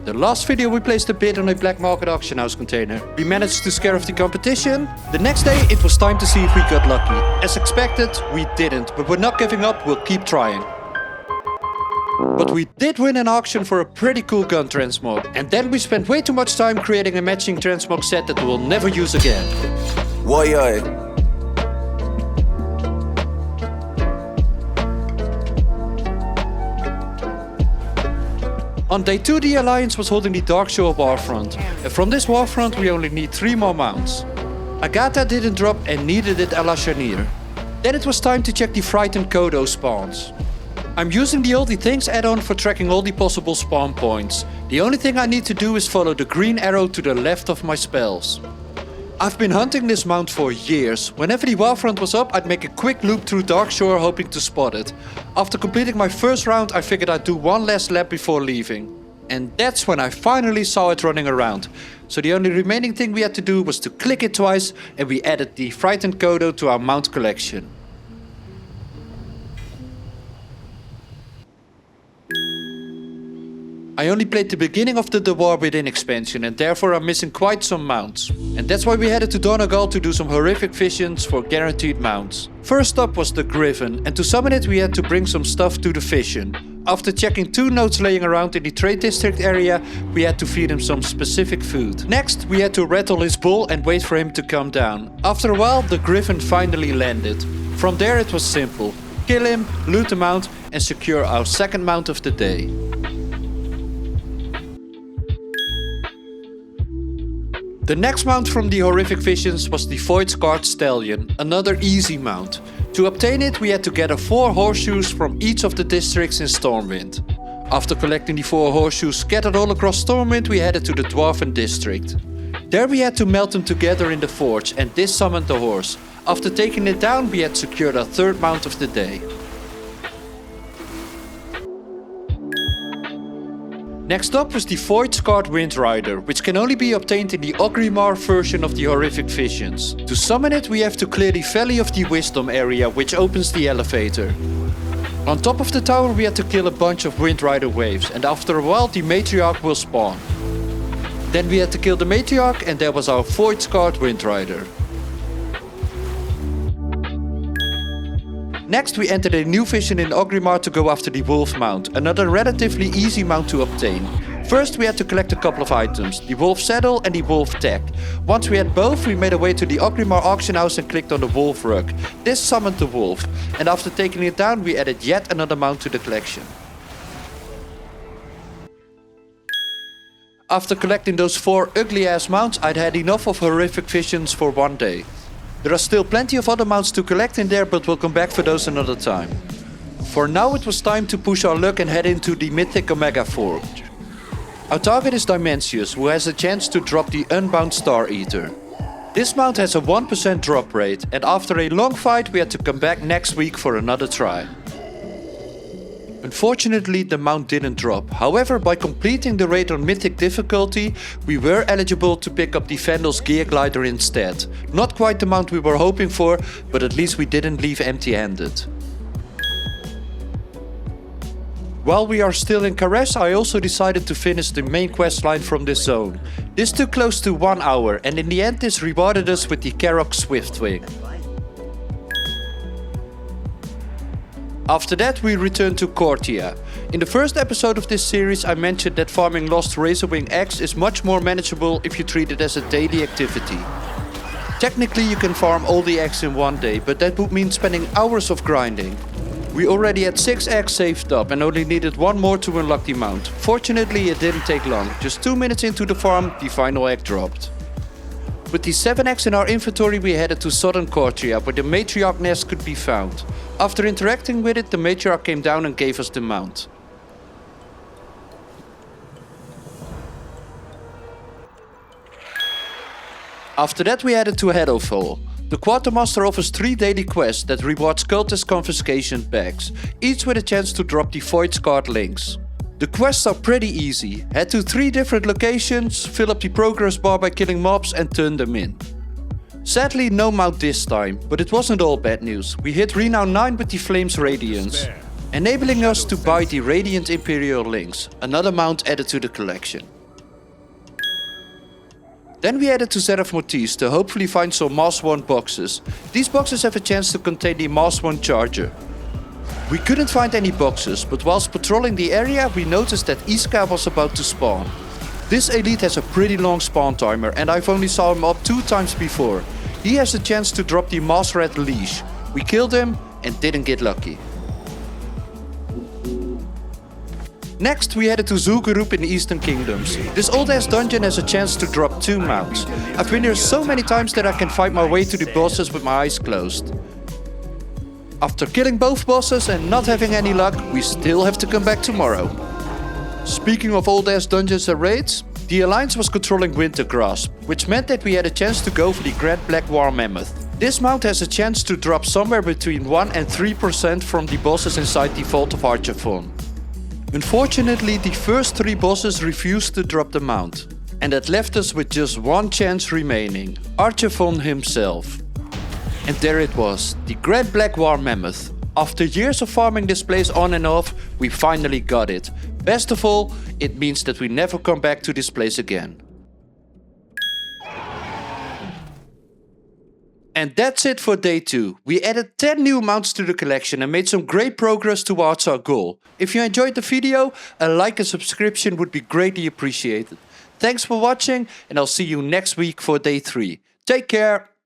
The last video we placed a bid on a black market auction house container. We managed to scare off the competition. The next day it was time to see if we got lucky. As expected, we didn't, but we're not giving up, we'll keep trying. But we did win an auction for a pretty cool gun transmog. And then we spent way too much time creating a matching transmog set that we'll never use again. WOIOY. On day 2 the Alliance was holding the Darkshore Warfront, and from this Warfront we only need 3 more mounts. Agatha didn't drop and neither did a la Charnier. Then it was time to check the Frightened Kodo spawns. I'm using the Oldie Things add-on for tracking all the possible spawn points. The only thing I need to do is follow the green arrow to the left of my spells. I've been hunting this mount for years. Whenever the Warfront was up, I'd make a quick loop through Darkshore hoping to spot it. After completing my first round, I figured I'd do one last lap before leaving. And that's when I finally saw it running around. So the only remaining thing we had to do was to click it twice and we added the Frightened Kodo to our mount collection. I only played the beginning of the War Within expansion and therefore I'm missing quite some mounts. And that's why we headed to Donegal to do some horrific visions for guaranteed mounts. First up was the Griffin, and to summon it we had to bring some stuff to the vision. After checking 2 notes laying around in the trade district area, we had to feed him some specific food. Next we had to rattle his bull and wait for him to come down. After a while the Griffin finally landed. From there it was simple. Kill him, loot the mount and secure our second mount of the day. The next mount from the horrific visions was the Void-Scarred Stallion, another easy mount. To obtain it we had to gather 4 horseshoes from each of the districts in Stormwind. After collecting the 4 horseshoes scattered all across Stormwind we headed to the Dwarven district. There we had to melt them together in the forge and this summoned the horse. After taking it down we had secured our third mount of the day. Next up was the Void-Scarred Windrider, which can only be obtained in the Ogrimmar version of the horrific visions. To summon it we have to clear the Valley of the Wisdom area, which opens the elevator. On top of the tower we had to kill a bunch of Windrider waves, and after a while the Matriarch will spawn. Then we had to kill the Matriarch and there was our Void-Scarred Windrider. Next we entered a new vision in Ogrimmar to go after the Wolf mount, another relatively easy mount to obtain. First we had to collect a couple of items, the Wolf saddle and the Wolf tech. Once we had both we made our way to the Ogrimmar auction house and clicked on the Wolf rug. This summoned the wolf, and after taking it down we added yet another mount to the collection. After collecting those 4 ugly ass mounts I'd had enough of horrific visions for one day. There are still plenty of other mounts to collect in there, but we'll come back for those another time. For now it was time to push our luck and head into the Mythic Omega Forge. Our target is Dimensius, who has a chance to drop the Unbound Star Eater. This mount has a 1% drop rate, and after a long fight we had to come back next week for another try. Unfortunately the mount didn't drop, however by completing the raid on Mythic difficulty we were eligible to pick up the Vandal's Gear Glider instead. Not quite the mount we were hoping for, but at least we didn't leave empty-handed. While we are still in Karesh I also decided to finish the main quest line from this zone. This took close to 1 hour and in the end this rewarded us with the Karok Swiftwing. After that we returned to Cortia. In the first episode of this series I mentioned that farming lost Razorwing eggs is much more manageable if you treat it as a daily activity. Technically you can farm all the eggs in one day, but that would mean spending hours of grinding. We already had 6 eggs saved up and only needed 1 more to unlock the mount. Fortunately it didn't take long, just 2 minutes into the farm the final egg dropped. With the 7 eggs in our inventory we headed to Southern Cortia where the Matriarch nest could be found. After interacting with it the Matriarch came down and gave us the mount. After that we headed to Hedofall. The Quartermaster offers 3 daily quests that rewards cultist confiscation bags, each with a chance to drop the Void-Scarred links. The quests are pretty easy. Head to 3 different locations, fill up the progress bar by killing mobs and turn them in. Sadly no mount this time, but it wasn't all bad news. We hit Renown 9 with the Flames Radiance, enabling us to buy the Radiant Imperial links, another mount added to the collection. Then we headed to Zeref Mortis to hopefully find some Mass 1 boxes. These boxes have a chance to contain the Mass 1 charger. We couldn't find any boxes, but whilst patrolling the area we noticed that Iska was about to spawn. This elite has a pretty long spawn timer and I've only saw him up 2 times before. He has a chance to drop the Mass Red leash. We killed him and didn't get lucky. Next we headed to Zul'Gurub in the Eastern Kingdoms. This old ass dungeon has a chance to drop 2 mounts. I've been here so many times that I can fight my way to the bosses with my eyes closed. After killing both bosses and not having any luck, we still have to come back tomorrow. Speaking of old ass dungeons and raids, the Alliance was controlling Wintergrasp, which meant that we had a chance to go for the Grand Black War Mammoth. This mount has a chance to drop somewhere between 1 and 3% from the bosses inside the Vault of Archafon. Unfortunately, the first 3 bosses refused to drop the mount, and that left us with just 1 chance remaining, Archafon himself. And there it was, the Grand Black War Mammoth. After years of farming this place on and off, we finally got it. Best of all, it means that we never come back to this place again. And that's it for day 2. We added 10 new mounts to the collection and made some great progress towards our goal. If you enjoyed the video, a like and subscription would be greatly appreciated. Thanks for watching and I'll see you next week for day 3. Take care!